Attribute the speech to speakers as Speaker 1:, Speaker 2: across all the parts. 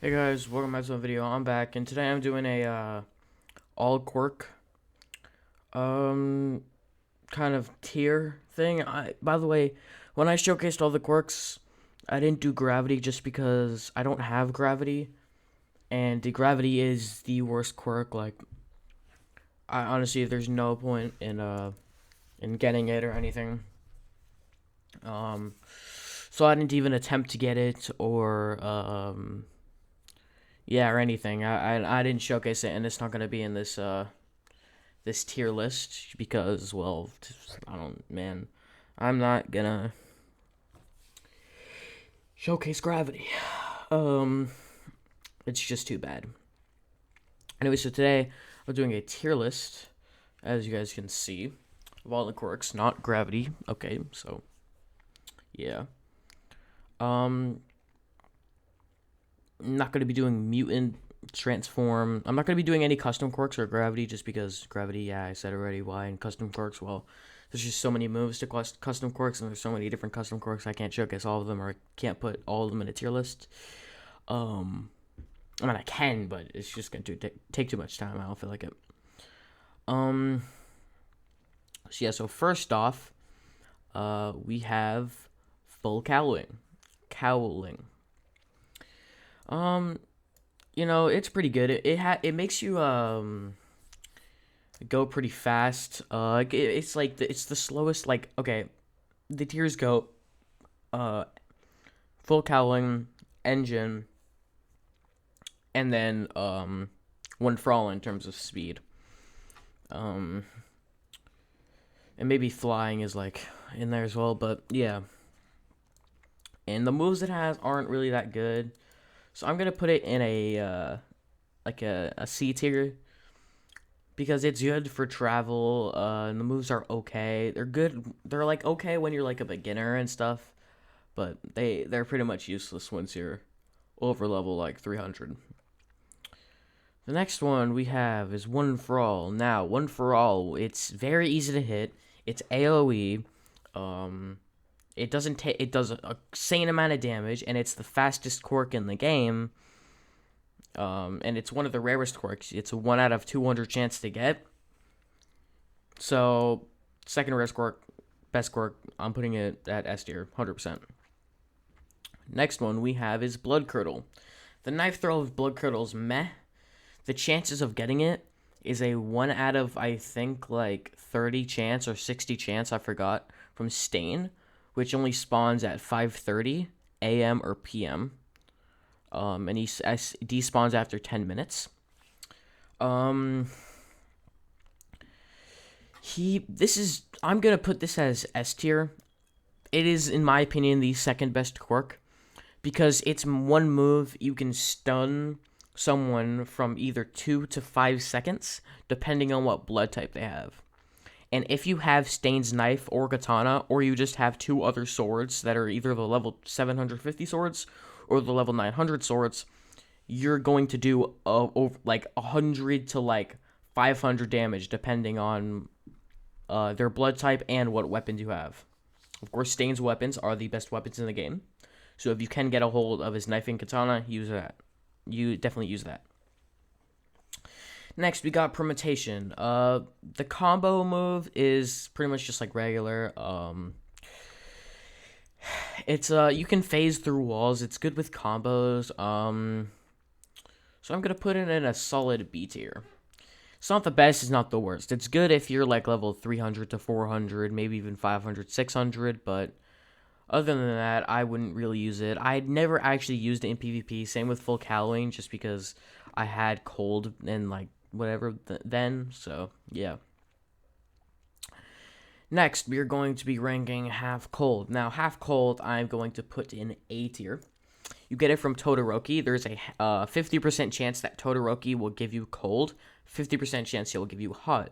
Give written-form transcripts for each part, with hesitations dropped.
Speaker 1: Hey guys, welcome back to a video. I'm back, and today I'm doing a all Quirk um kind of tier thing. By the way, when I showcased all the quirks, I didn't do gravity just because I don't have gravity, and the gravity is the worst quirk. Like, I honestly, there's no point in getting it or anything. Um, so I didn't even attempt to get it or yeah, or anything. I didn't showcase it, and it's not gonna be in this tier list because, well, I don't, man, I'm not gonna showcase gravity. Um, it's just too bad. Anyway, so today I'm doing a tier list, as you guys can see, of all the quirks, not gravity. Okay, so yeah. Um, I'm not gonna be doing mutant transform. I'm not gonna be doing any custom quirks or gravity just because gravity. Yeah, I said already why. And custom quirks, well, there's just so many moves to custom quirks, and there's so many different custom quirks. I can't showcase all of them, or I can't put all of them in a tier list. Um, I mean, I can, but it's just gonna take too much time. I don't feel like it. Um, so yeah. So first off, we have full cowling. Cowling. Um, it's pretty good. It makes you go pretty fast. It's like it's the slowest. Like, okay, the tiers go uh full cowling, engine, and then one for all in terms of speed. Um, and maybe flying is like in there as well. But yeah, and the moves it has aren't really that good. So I'm gonna put it in a like a C tier because it's good for travel. And the moves are okay. They're good. They're like okay when you're like a beginner and stuff, but they're pretty much useless once you're over level like 300. The next one we have is One for All. Now, One for All, it's very easy to hit. It's AoE. Um, it doesn't take. It does a insane amount of damage, and it's the fastest quirk in the game. And it's one of the rarest quirks. It's a 1 out of 200 chance to get. So, second rarest quirk, best quirk. I'm putting it at S tier, 100%. Next one we have is Blood Curdle. The knife throw of Blood Curdle's meh. The chances of getting it is a 1 out of, I think, like 30 chance or 60 chance, I forgot, from Stain, which only spawns at 5:30 a.m. or p.m. And he despawns after 10 minutes. Um, I'm gonna put this as S tier. It is, in my opinion, the second best quirk because it's one move you can stun someone from either 2 to 5 seconds, depending on what blood type they have. And if you have Stain's knife or katana, or you just have two other swords that are either the level 750 swords or the level 900 swords, you're going to do like 100 to like 500 damage depending on their blood type and what weapons you have. Of course, Stain's weapons are the best weapons in the game. So if you can get a hold of his knife and katana, use that. You definitely use that. Next, we got Permutation. The combo move is pretty much just like regular. It's you can phase through walls. It's good with combos. So I'm gonna put it in a solid B tier. It's not the best. It's not the worst. It's good if you're like level 300 to 400, maybe even 500, 600. But other than that, I wouldn't really use it. I'd never actually used it in PvP. Same with full cowling, just because I had cold and like whatever then. So yeah. Next, we are going to be ranking half cold. Now, half cold, I'm going to put in A tier. You get it from Todoroki. There's a 50% chance that Todoroki will give you cold, 50% chance he will give you hot.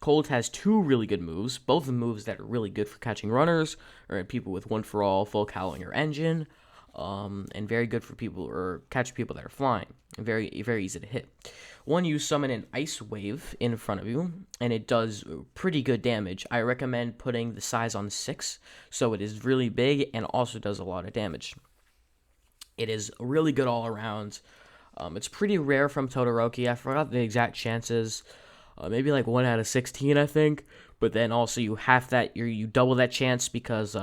Speaker 1: Cold has two really good moves, both moves that are really good for catching runners or people with One for All, full cowling, or engine, and very good for people or catch people that are flying. Very very easy to hit. One, you summon an ice wave in front of you, and it does pretty good damage. I recommend putting the size on 6, so it is really big and also does a lot of damage. It is really good all around. It's pretty rare from Todoroki. I forgot the exact chances. Maybe like 1 out of 16, I think. But then also you have that, you double that chance because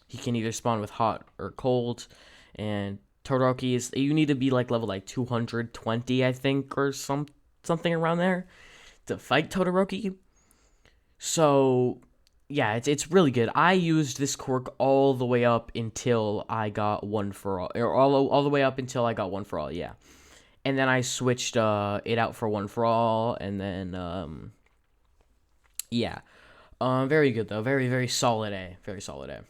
Speaker 1: he can either spawn with hot or cold. And Todoroki is, you need to be like level like 220, I think, or something around there to fight Todoroki. So yeah, it's really good. I used this quirk all the way up until I got one for all, or all the way up until I got one for all. Yeah, and then I switched it out for one for all, and then yeah, very good though. Very solid A. Very solid A.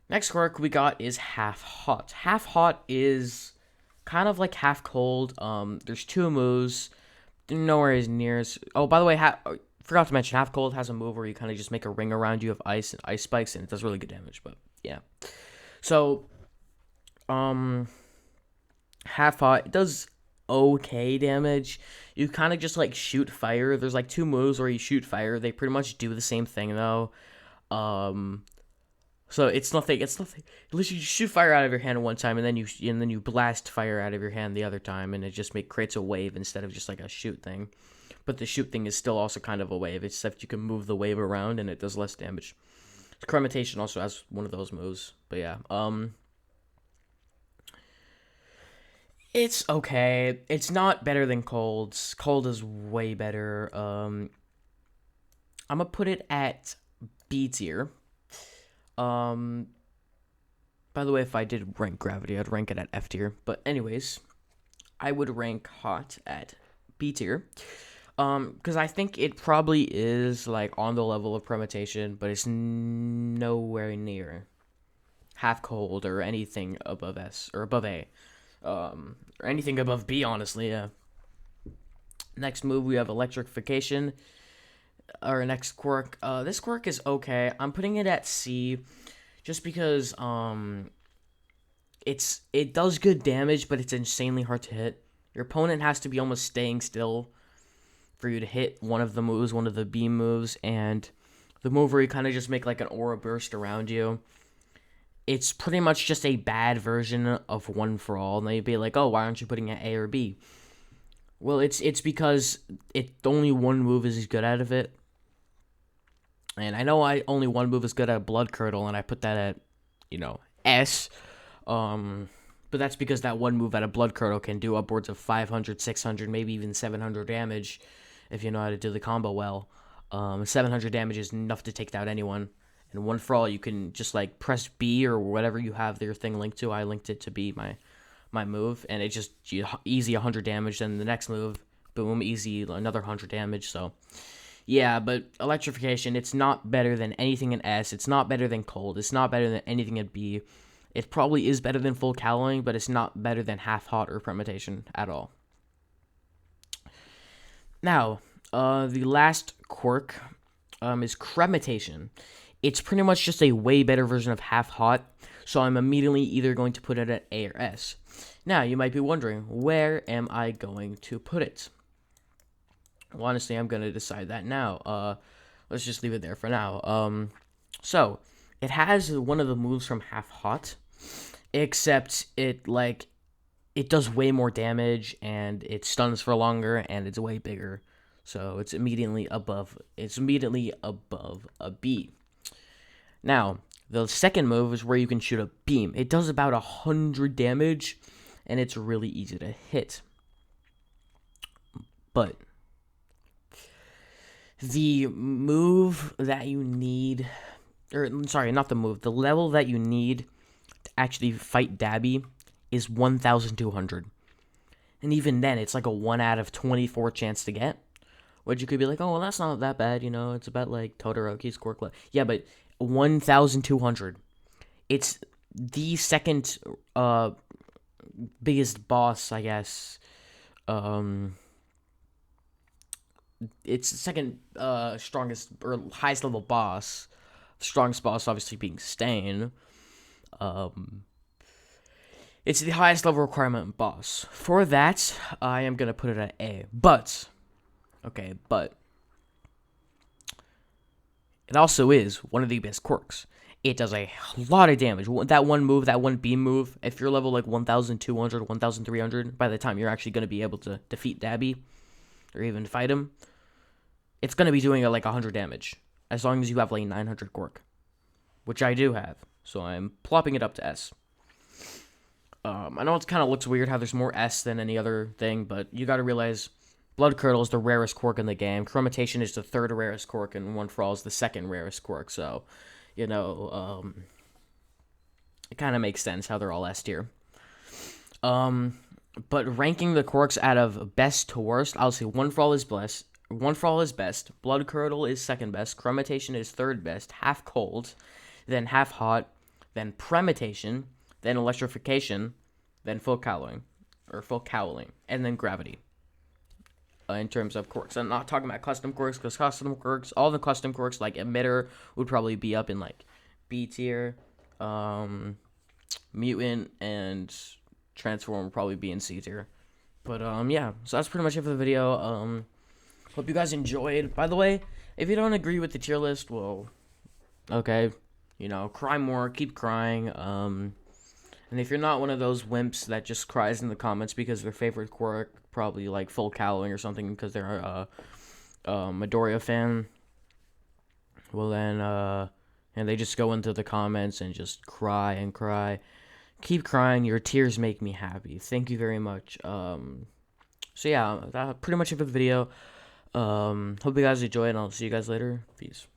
Speaker 1: Next quirk we got is half hot. Half hot is kind of like half cold. There's two moves. Nowhere as near as. Oh, by the way, forgot to mention, half cold has a move where you kind of just make a ring around you of ice and ice spikes, and it does really good damage. But yeah, so half hot, it does okay damage. You kind of just like shoot fire. There's like two moves where you shoot fire. They pretty much do the same thing though. So it's nothing. At least you shoot fire out of your hand one time, and then you blast fire out of your hand the other time, and it just creates a wave instead of just like a shoot thing. But the shoot thing is still also kind of a wave, except you can move the wave around and it does less damage. Crematation also has one of those moves, but yeah, it's okay. It's not better than Cold's. Cold is way better. I'm gonna put it at B tier. By the way, if I did rank Gravity, I'd rank it at F tier. But anyways, I would rank Hot at B tier. Because I think it probably is like on the level of Premeditation, but it's nowhere near Half Cold or anything above S or above A, or anything above B. Honestly, yeah. Next move we have Electrification. Our next quirk. This quirk is okay. I'm putting it at C, just because it does good damage, but it's insanely hard to hit. Your opponent has to be almost staying still for you to hit one of the moves, one of the beam moves, and the move where you kind of just make like an aura burst around you. It's pretty much just a bad version of One for All, and they'd be like, "Oh, why aren't you putting it A or B?" Well, it's because only one move is good out of it, and I know only one move is good at Blood Curdle, and I put that at S. But that's because that one move at a Blood Curdle can do upwards of 500, 600, maybe even 700 damage if you know how to do the combo well. 700 damage is enough to take out anyone. And One for All, you can just like press B or whatever you have your thing linked to. I linked it to B, my move, and it just easy 100 damage. Then the next move, boom, easy another 100 damage. So yeah, but Electrification, it's not better than anything in S. It's not better than Cold. It's not better than anything in B. It probably is better than Full Cowling, but it's not better than Half Hot or Premeditation at all. Now, the last quirk is Crematation. It's pretty much just a way better version of Half Hot, so I'm immediately either going to put it at A or S. Now, you might be wondering, where am I going to put it? Well, honestly, I'm going to decide that now. Let's just leave it there for now. So, it has one of the moves from Half Hot, except it does way more damage, and it stuns for longer, and it's way bigger. So it's immediately above a B. Now, the second move is where you can shoot a beam. It does about 100 damage, and it's really easy to hit. But the move that you need, or sorry, not the move, the level that you need to actually fight Dabby is 1,200. And even then, it's like a 1 out of 24 chance to get. Which you could be like, oh, well, that's not that bad, it's about like Todoroki's quirk. Yeah, but 1,200. It's the second biggest boss, I guess. It's the second strongest or highest level boss. Strongest boss obviously being Stain. It's the highest level requirement boss. For that, I am going to put it at A. But it also is one of the best quirks. it does a lot of damage. That one move, that one beam move, if you're level like 1,200, 1,300, by the time you're actually going to be able to defeat Dabby or even fight him, it's going to be doing like 100 damage. As long as you have like 900 Quirk, which I do have. So I'm plopping it up to S. I know it kind of looks weird how there's more S than any other thing, but you got to realize Blood Curdle is the rarest Quirk in the game. Chromatation is the third rarest Quirk, and One for All is the second rarest Quirk. So, it kind of makes sense how they're all S tier. But ranking the Quirks out of best to worst, I'll say One for All is best. One for All is best. Blood Curdle is second best. Chromatation is third best. Half Cold, then Half Hot, then Prematation, then Electrification, then Full Cowling, and then Gravity. In terms of quirks, I'm not talking about custom quirks, because all the custom quirks like Emitter would probably be up in like B tier. Mutant and Transform would probably be in C tier. But yeah, so that's pretty much it for the video. Hope you guys enjoyed. By the way, if you don't agree with the tier list, well, okay, cry more, keep crying. And if you're not one of those wimps that just cries in the comments because their favorite quirk, probably like Full Cowling or something because they're a Midoriya fan, well then, and they just go into the comments and just cry and cry. Keep crying. Your tears make me happy. Thank you very much. So yeah, that's pretty much it for the video. Hope you guys enjoyed, and I'll see you guys later. Peace.